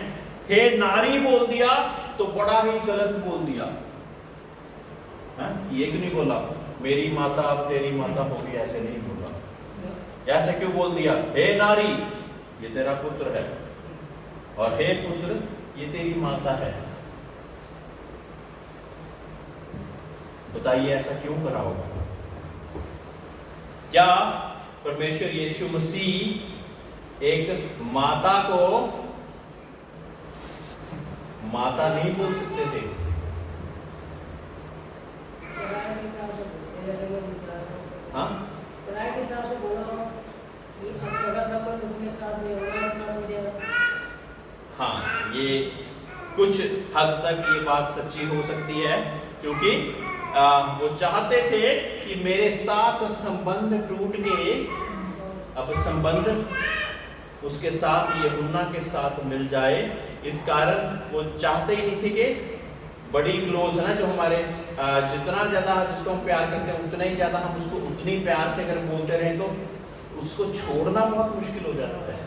हे नारी बोल दिया तो बड़ा ही गलत बोल दिया है। ये क्यों नहीं बोला मेरी माता अब तेरी माता होगी, ऐसे नहीं बोला। ऐसे क्यों बोल दिया, हे नारी ये तेरा पुत्र है और हे पुत्र ये तेरी माता है। बताइए ऐसा क्यों करा होगा? क्या परमेश्वर यीशु मसीह एक माता को माता नहीं बोल सकते थे? हाँ, हाँ, ये कुछ हद तक ये बात सच्ची हो सकती है, क्योंकि वो चाहते थे कि मेरे साथ संबंध टूट गए, अब संबंध उसके साथ यूहन्ना के साथ मिल जाए। इस कारण वो चाहते ही नहीं थे कि बड़ी क्लोज है ना, जो हमारे जितना ज्यादा जिसको हम प्यार करते हैं उतना ही ज्यादा हम उसको उतनी प्यार से अगर बोलते रहें तो उसको छोड़ना बहुत मुश्किल हो जाता है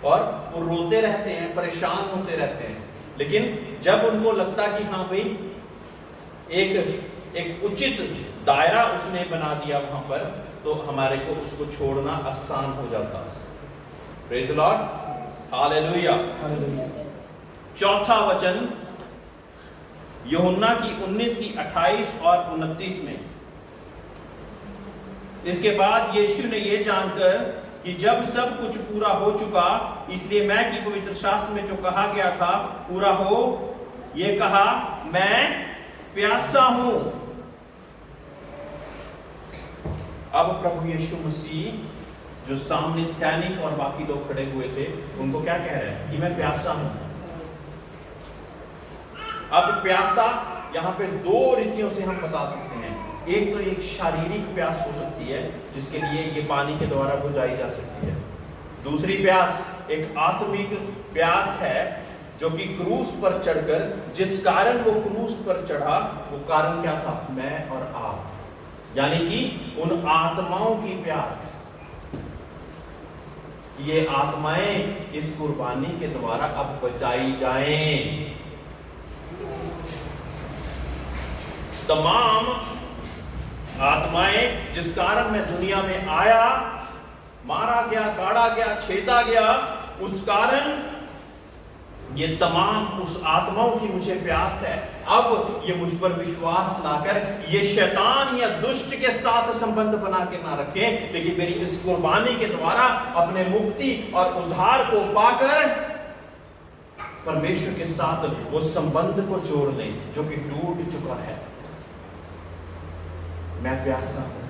और वो रोते रहते हैं, परेशान होते रहते हैं। लेकिन जब उनको लगता कि हाँ भाई एक उचित दायरा उसने बना दिया वहां पर, तो हमारे को उसको छोड़ना आसान हो जाता। Praise the lord, hallelujah. चौथा वचन यूहन्ना की 19 की 28 और 29 में, इसके बाद यीशु ने यह जानकर कि जब सब कुछ पूरा हो चुका, इसलिए मैं कि पवित्र शास्त्र में जो कहा गया था पूरा हो, यह कहा मैं प्यासा हूं। अब प्रभु यीशु मसीह जो सामने सैनिक और बाकी लोग खड़े हुए थे, उनको क्या कह रहे हैं कि मैं प्यासा हूं। अब प्यासा यहां पे दो रीतियों से हम बता सकते हैं। एक तो एक शारीरिक प्यास हो सकती है जिसके लिए ये पानी के द्वारा बुझाई जा सकती है। दूसरी प्यास एक आत्मिक प्यास है जो कि क्रूस पर चढ़कर, जिस कारण वो क्रूस पर चढ़ा, वो कारण क्या था? मैं और आप, यानी कि उन आत्माओं की प्यास ये आत्माएं इस कुर्बानी के द्वारा अब बचाई जाएं। तमाम आत्माएं जिस कारण मैं दुनिया में आया, मारा गया, गाड़ा गया, छेदा गया, उस कारण ये तमाम उस आत्माओं की मुझे प्यास है। अब ये मुझ पर विश्वास लाकर ये शैतान या दुष्ट के साथ संबंध बना के ना रखें, लेकिन मेरी इस कुर्बानी के द्वारा अपने मुक्ति और उद्धार को पाकर परमेश्वर के साथ वो संबंध को जोड़ दें जो कि टूट चुका है। मैं प्यासा हूं,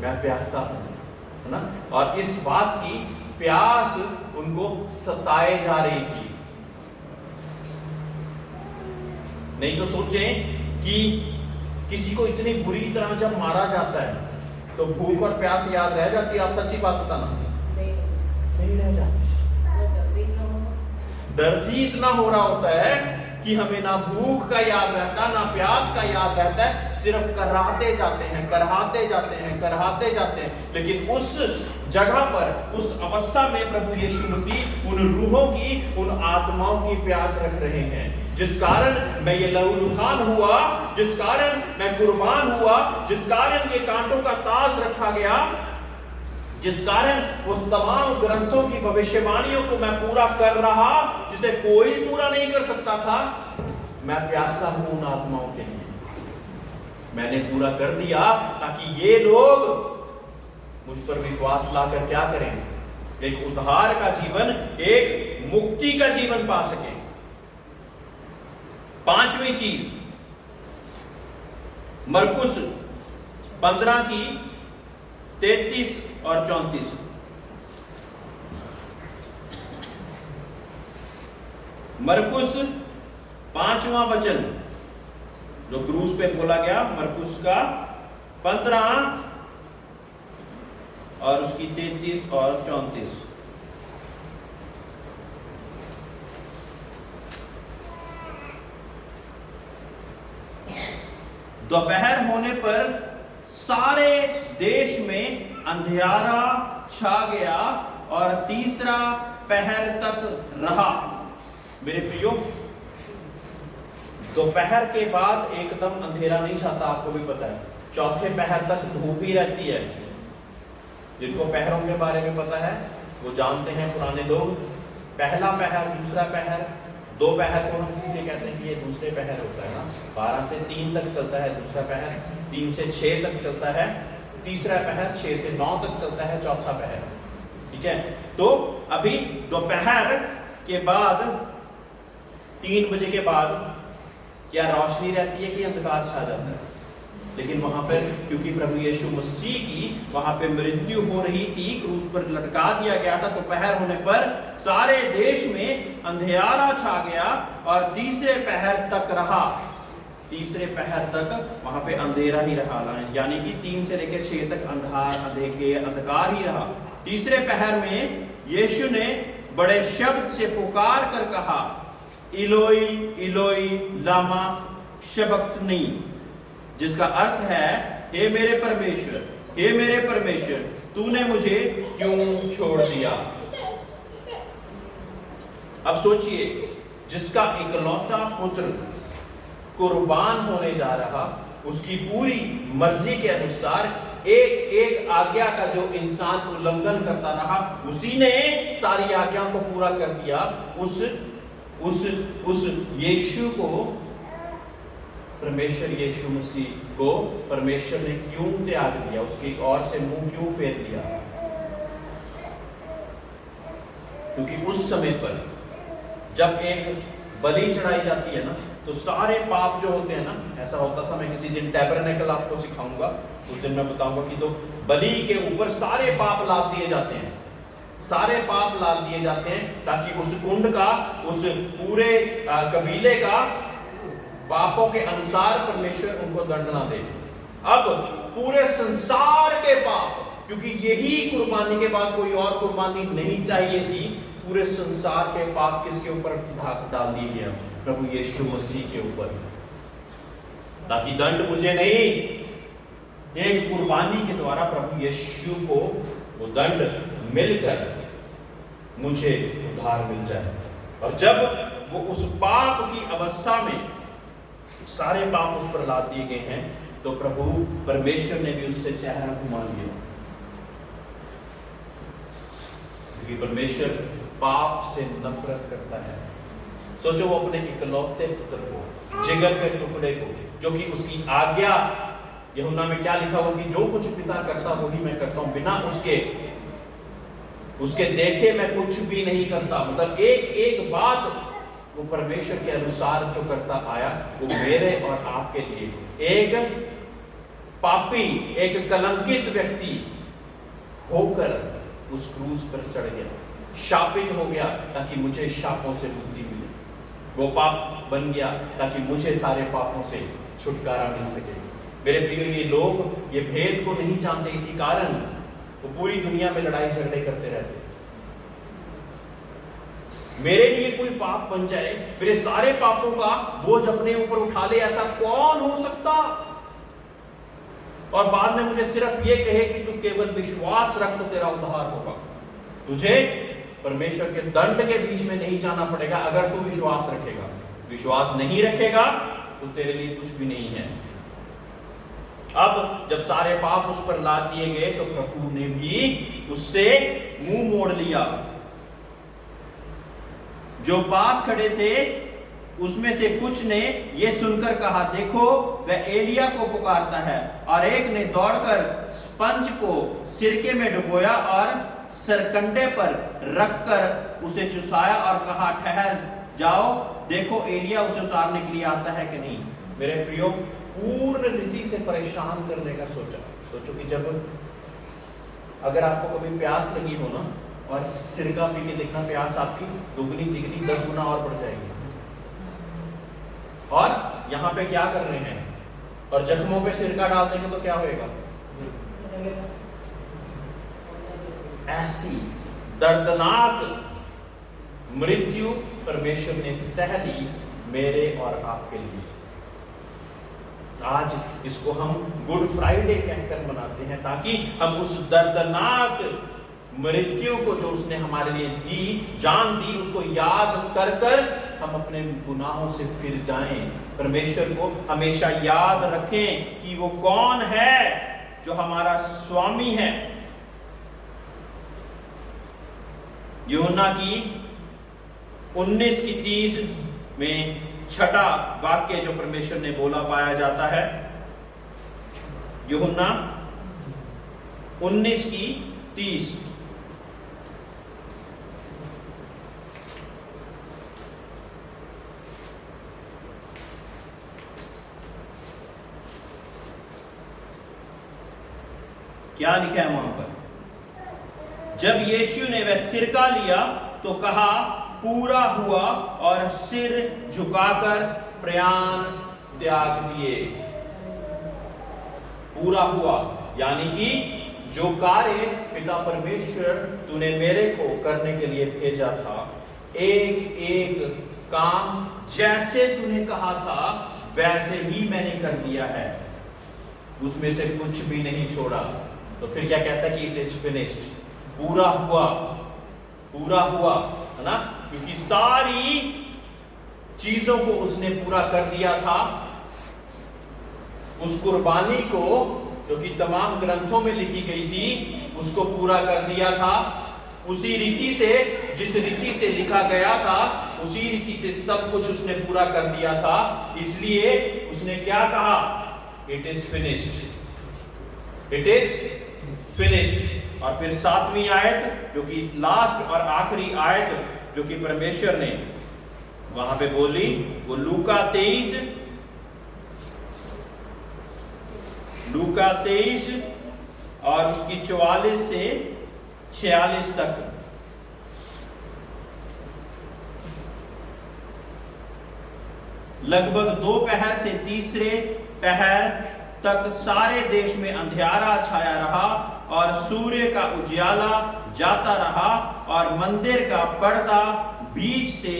मैं प्यासा हूं, है ना। और इस बात की प्यास उनको सताए जा रही थी। नहीं तो सोचें कि किसी को इतनी बुरी तरह जब मारा जाता है तो भूख और प्यास याद रह जाती है। आप सच्ची बात बताना, नहीं रह जाती। दर्द ही इतना हो रहा होता है कि हमें ना भूख का याद रहता, ना प्यास का याद रहता है, सिर्फ कराहते जाते हैं, कराहते जाते हैं, कराहते जाते हैं। लेकिन उस जगह पर, उस अवस्था में प्रभु यीशु मसीह उन रूहों की, उन आत्माओं की प्यास रख रहे हैं, जिस कारण मैं ये लहूलुहान हुआ, जिस कारण मैं कुर्बान हुआ, जिस कारण ये कांटों का ताज रखा गया, जिस कारण उस तमाम ग्रंथों की भविष्यवाणियों को मैं पूरा कर रहा जिसे कोई पूरा नहीं कर सकता था। मैं प्यासा हूं उन आत्माओं के लिए, मैंने पूरा कर दिया ताकि ये लोग मुझ पर विश्वास लाकर क्या करें, एक उद्धार का जीवन, एक मुक्ति का जीवन पा सकें। पांचवी चीज, मरकुस 15 की 33 और 34। मरकुस 5वां वचन जो क्रूस पे बोला गया, मरकुस का 15 और उसकी 33 और 34। दोपहर होने पर सारे देश में अंधियारा छा गया और तीसरा पहर तक रहा। मेरे प्रियो, दोपहर के बाद एकदम अंधेरा नहीं छाता, आपको भी पता है। चौथे पहर तक धूप ही रहती है। जिनको पहरों के बारे में पता है वो जानते हैं, पुराने लोग, पहला पहर, दूसरा पहर, दो पहर को हम इसलिए कहते हैं कि ये दूसरे पहर होता है ना। 12 से 3 तक चलता है दूसरा पहर, 3 से 6 तक चलता है तीसरा पहर, 6 से 9 तक चलता है चौथा पहर। ठीक है, तो अभी दोपहर के बाद 3 बजे के बाद क्या रोशनी रहती है कि अंधकार छा जाता है? लेकिन वहां पर क्योंकि प्रभु यीशु मसीह की वहां पे मृत्यु हो रही थी, क्रूस पर लटका दिया गया था, तो दोपहर होने पर सारे देश में अंधियारा छा गया और तीसरे पहर तक रहा। तीसरे पहर तक वहां पे अंधेरा ही रहा, यानी कि 3 से लेकर 6 तक अंधकार ही रहा। तीसरे पहर में यीशु ने बड़े शब्द से पुकार कर कहा, इलोई इलोई लामा शबक्तनी, जिसका अर्थ है, हे मेरे परमेश्वर, हे मेरे परमेश्वर, तूने मुझे क्यों छोड़ दिया। अब सोचिए, जिसका इकलौता पुत्र कुर्बान होने जा रहा, उसकी पूरी मर्जी के अनुसार एक एक आज्ञा का जो इंसान उल्लंघन करता रहा, उसी ने सारी आज्ञा को पूरा कर दिया। उस यीशु को, परमेश्वर यीशु मसीह को परमेश्वर ने क्यों त्याग दिया, उसकी ओर से मुंह क्यों फेर दिया? क्योंकि उस समय पर जब एक बलि चढ़ाई जाती है ना, तो सारे पाप जो होते हैं ना, ऐसा होता था, मैं किसी दिन टैबरनेकल आपको सिखाऊंगा, उस दिन मैं बताऊंगा कि तो बलि के ऊपर सारे पाप लाद दिए जाते हैं, सारे पाप लाद दिए जाते हैं, ताकि उस कुंड का, उस पूरे कबीले का पापों के अनुसार परमेश्वर उनको दंड ना दे। अब पूरे संसार के पाप, क्योंकि यही कुर्बानी के बाद कोई और कुर्बानी नहीं चाहिए थी, पूरे संसार के पाप किसके ऊपर डाल दिए गया? प्रभु यीशु मसीह के ऊपर, ताकि दंड मुझे नहीं, एक कुर्बानी के द्वारा प्रभु यीशु को वो दंड मिलकर मुझे उद्धार मिल जाए। और जब वो उस पाप की अवस्था में सारे पाप उस पर लाद दिए गए हैं, तो प्रभु परमेश्वर ने भी उससे चेहरा घुमा लिया, क्योंकि परमेश्वर पाप से नफरत करता है। सोचो, वो अपने इकलौते पुत्र को, जिगर के टुकड़े को, जो कि उसकी आज्ञा, यूहन्ना में क्या लिखा हुआ कि जो कुछ पिता करता वही मैं करता हूं, बिना उसके देखे मैं कुछ भी नहीं करता। मतलब एक एक बात वो परमेश्वर के अनुसार जो करता आया, वो मेरे और आपके लिए एक पापी, एक कलंकित व्यक्ति होकर उस क्रूस पर चढ़ गया, शापित हो गया ताकि मुझे शापों से मुक्ति मिले। वो पाप बन गया ताकि मुझे सारे पापों से छुटकारा मिल सके। मेरे प्रिय, ये लोग ये भेद को नहीं जानते, इसी कारण वो पूरी दुनिया में लड़ाई झगड़े करते रहते। मेरे लिए कोई पाप बन जाए, मेरे सारे पापों का बोझ अपने ऊपर उठा ले, ऐसा कौन हो सकता? और बाद में मुझे सिर्फ ये कहे कि तू केवल विश्वास रख तो तेरा उद्धार होगा। तुझे परमेश्वर के दंड के बीच में नहीं जाना पड़ेगा अगर तू विश्वास रखेगा। विश्वास नहीं रखेगा तो तेरे लिए कुछ भी नहीं है। अब जब सारे पाप उस पर लाद दिए गए, तो प्रभु ने भी उससे मुंह मोड़ लिया। जो पास खड़े थे उसमें से कुछ ने यह सुनकर कहा, देखो वह एलिया को पुकारता है। और एक ने दौड़कर स्पंज को सिरके में डुबोया और सरकंडे पर रखकर उसे चुसाया और कहा, ठहर जाओ, देखो एलिया उसे उतारने के लिए आता है कि नहीं। मेरे प्रियो, पूर्ण रीति से परेशान करने का सोचो कि जब अगर आपको कभी प्यास लगी हो ना, और सिरका पी के देखना, प्यास आपकी दुगनी तिगनी 10 गुना और बढ़ जाएगी। और यहाँ पे क्या कर रहे हैं, और जख्मों पे सिरका डाल देंगे तो क्या होएगा? ऐसी दर्दनाक मृत्यु परमेश्वर ने सह ली मेरे और आपके लिए। आज इसको हम गुड फ्राइडे कहकर मनाते हैं, ताकि हम उस दर्दनाक मृत्यु को जो उसने हमारे लिए दी, जान दी, उसको याद कर कर हम अपने गुनाहों से फिर जाएं। परमेश्वर को हमेशा याद रखें कि वो कौन है जो हमारा स्वामी है। यूहन्ना की 19:30 में छठा वाक्य जो परमेश्वर ने बोला पाया जाता है। यूहन्ना 19:30। क्या लिखा है वहां पर? जब यीशु ने वह सिरका लिया तो कहा, पूरा हुआ, और सिर झुकाकर प्राण त्याग दिए। पूरा हुआ यानी कि जो कार्य पिता परमेश्वर तूने मेरे को करने के लिए भेजा था, एक एक काम जैसे तूने कहा था वैसे ही मैंने कर दिया है, उसमें से कुछ भी नहीं छोड़ा। तो फिर क्या कहता है कि इट इज फिनिश्ड, पूरा हुआ, पूरा हुआ, है ना? क्योंकि सारी चीजों को उसने पूरा कर दिया था। उस कुर्बानी को जो कि तमाम ग्रंथों में लिखी गई थी, उसको पूरा कर दिया था। उसी रीति से, जिस रीति से लिखा गया था, उसी रीति से सब कुछ उसने पूरा कर दिया था। इसलिए उसने क्या कहा? It is finished, it is finished. और फिर 7वीं आयत जो कि लास्ट और आखिरी आयत जो कि परमेश्वर ने वहां पे बोली, वो लूका 23 और उसकी 44 से 46 तक। लगभग दोपहर से तीसरे पहर तक सारे देश में अंधियारा छाया रहा और सूर्य का उजियाला जाता रहा और मंदिर का पर्दा बीच से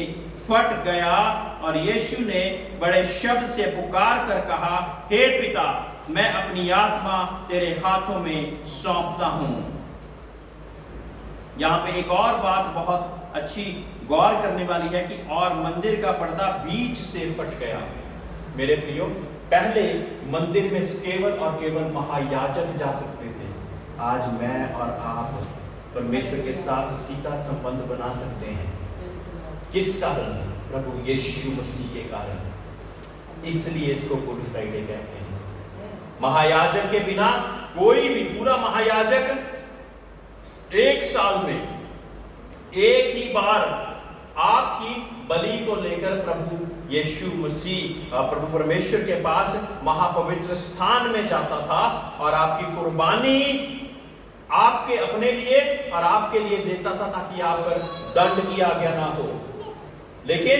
फट गया। और यीशु ने बड़े शब्द से पुकार कर कहा, हे पिता, मैं अपनी आत्मा तेरे हाथों में सौंपता हूं। यहाँ पे एक और बात बहुत अच्छी गौर करने वाली है कि और मंदिर का पर्दा बीच से फट गया। मेरे प्रियो, पहले मंदिर में केवल और केवल महायाजक जा सकते थे। आज मैं और आप परमेश्वर के साथ सीधा संबंध बना सकते हैं। किस कारण? प्रभु यीशु मसीह के कारण। इसलिए इसको गुड फ्राइडे कहते हैं। महायाजक के बिना कोई भी, पूरा महायाजक एक साल में एक ही बार आपकी बलि को लेकर प्रभु यीशु मसीह प्रभु परमेश्वर के पास महापवित्र स्थान में जाता था और आपकी कुर्बानी आपके अपने लिए और आपके लिए देता था ताकि आप पर दंड की आज्ञा ना हो। लेकिन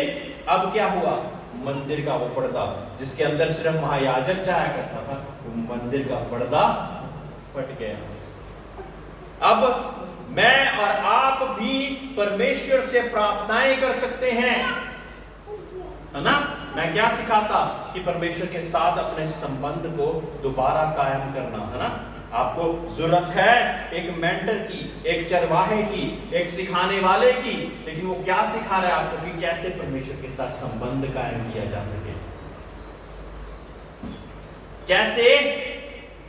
अब क्या हुआ? मंदिर का वो पर्दा जिसके अंदर सिर्फ महायाजक जाया करता था, वो मंदिर का पर्दा फट गया। अब मैं और आप भी परमेश्वर से प्रार्थनाएं कर सकते हैं, है ना? मैं क्या सिखाता कि परमेश्वर के साथ अपने संबंध को दोबारा कायम करना, है ना? आपको जरूरत है एक मेंटर की, एक चरवाहे की, एक सिखाने वाले की, लेकिन वो क्या सिखा रहा है आपको कि कैसे परमेश्वर के साथ संबंध कायम किया जा सके। कैसे?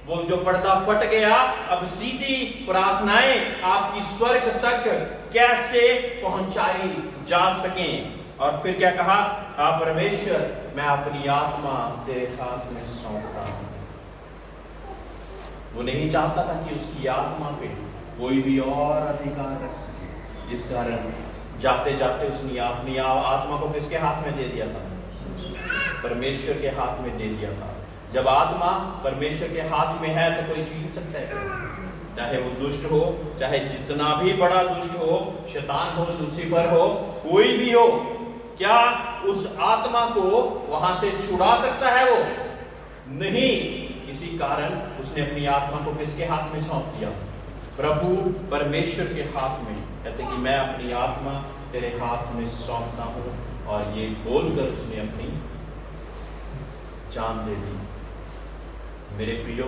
वो जो पर्दा फट गया, अब सीधी प्रार्थनाएं आपकी स्वर्ग तक कैसे पहुंचाई जा सकें। और फिर क्या कहा? आप परमेश्वर, मैं अपनी आत्मा तेरे हाथ में सौंपता हूं। वो नहीं चाहता था कि उसकी आत्मा पे कोई भी और अधिकार रख सके। इस कारण जाते जाते उसने अपनी आत्मा को किसके हाथ में दे दिया था? परमेश्वर के हाथ में दे दिया था। जब आत्मा परमेश्वर के हाथ में है तो कोई छीन सकता है? चाहे वो दुष्ट हो, चाहे जितना भी बड़ा दुष्ट हो, शैतान हो, लूसीफर हो, कोई भी हो, क्या उस आत्मा को वहां से छुड़ा सकता है? वो नहीं। इसी कारण उसने अपनी आत्मा को किसके हाथ में सौंप दिया? प्रभु परमेश्वर के हाथ में। कहते कि मैं अपनी आत्मा तेरे हाथ में सौंपता हूं, और ये बोलकर उसने अपनी जान दे दी। मेरे प्रियो,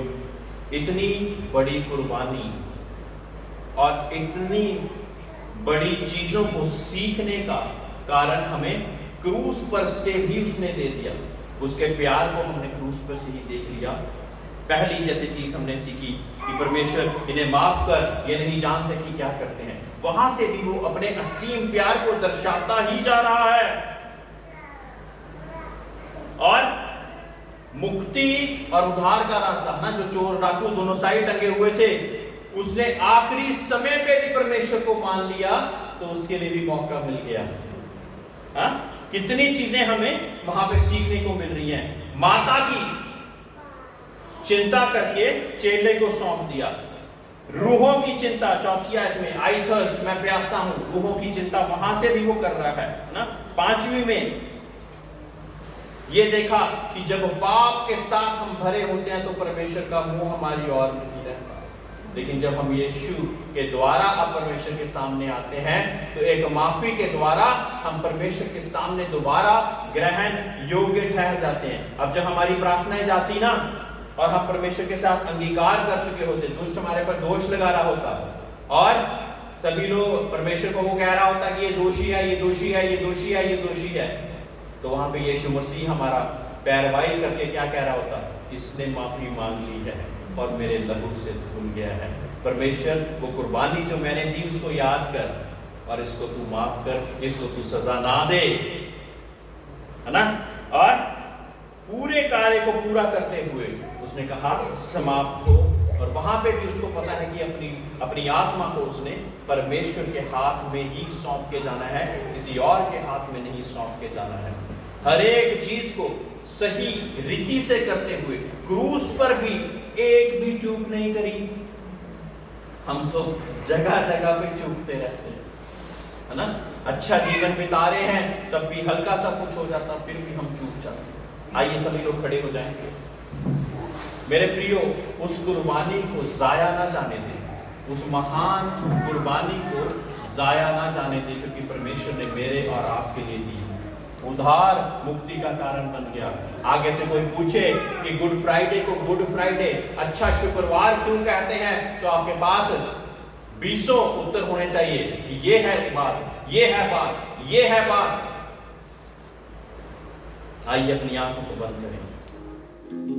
इतनी बड़ी कुर्बानी और इतनी बड़ी चीजों को सीखने का कारण हमें क्रूस पर से भी उसने दे दिया। उसके प्यार को हमने क्रूस पर से ही देख लिया। पहली जैसी चीज हमने सीखी कि परमेश्वर इन्हें माफ कर, ये नहीं जानते कि क्या करते हैं। वहां से भी वो अपने असीम प्यार को दर्शाता ही जा रहा है। और मुक्ति और उद्धार का रास्ता ना, जो चोर डाकू दोनों साइड टंगे हुए थे, उसने आखिरी समय पे भी परमेश्वर को मान लिया, तो उसके लिए भी मौका मिल गया। हाँ? कितनी चीजें हमें वहां पे सीखने को मिल रही हैं। माता की चिंता करके चेले को सौंप दिया। रूहों की चिंता, चौथी आयत में, आई थर्स्ट, मैं प्यासा हूं, रूहों की चिंता वहां से भी वो कर रहा है ना। पांचवी में ये देखा कि जब पाप के साथ हम भरे होते हैं तो परमेश्वर का मुंह हमारी ओर नहीं रहता, लेकिन जब हम यीशु के द्वारा अब परमेश्वर के सामने आते हैं तो एक माफी के द्वारा हम परमेश्वर के सामने दोबारा ग्रहण योग्य ठहर जाते हैं। अब जब हमारी प्रार्थनाएं जाती ना, और हम परमेश्वर के साथ अंगीकार कर चुके होते, दुष्ट हमारे पर दोष लगा रहा होता और सभी लोग परमेश्वर को वो कह रहा होता कि ये दोषी है, ये दोषी है, ये दोषी है, ये दोषी है, तो वहां पे यीशु मसीह हमारा पैरवाई करके क्या कह रहा होता? इसने माफी मांग ली है और मेरे लहू से धुल गया है। परमेश्वर, वो कुर्बानी जो मैंने दी उसको याद कर और इसको तू माफ कर, इसको तू सजा ना दे, है ना। और पूरे कार्य को पूरा करते हुए उसने कहा समाप्त हो। और वहां पे भी उसको पता है कि अपनी आत्मा को उसने परमेश्वर के हाथ में ही सौंप के जाना है, किसी और के हाथ में नहीं सौंप के जाना है। हर एक चीज को सही रीति से करते हुए क्रूस पर भी एक भी चूक नहीं करी। हम तो जगह जगह पे चूकते रहते हैं, है ना। अच्छा जीवन बिता रहे हैं तब भी हल्का सा कुछ हो जाता, फिर भी हम चूक जाते। आइए सभी लोग खड़े हो जाएंगे। मेरे प्रियो, उस कुर्बानी को जाया ना जाने दें, उस महान कुर्बानी को जाया ना जाने दें जो कि परमेश्वर ने मेरे और आपके लिए दी। उद्धार मुक्ति का कारण बन गया। आगे से कोई पूछे कि गुड फ्राइडे को गुड फ्राइडे, अच्छा शुक्रवार क्यों कहते हैं, तो आपके पास 20 उत्तर होने चाहिए कि ये है बात, ये है बात, ये है बात। आइए अपनी आंखों को बंद करें।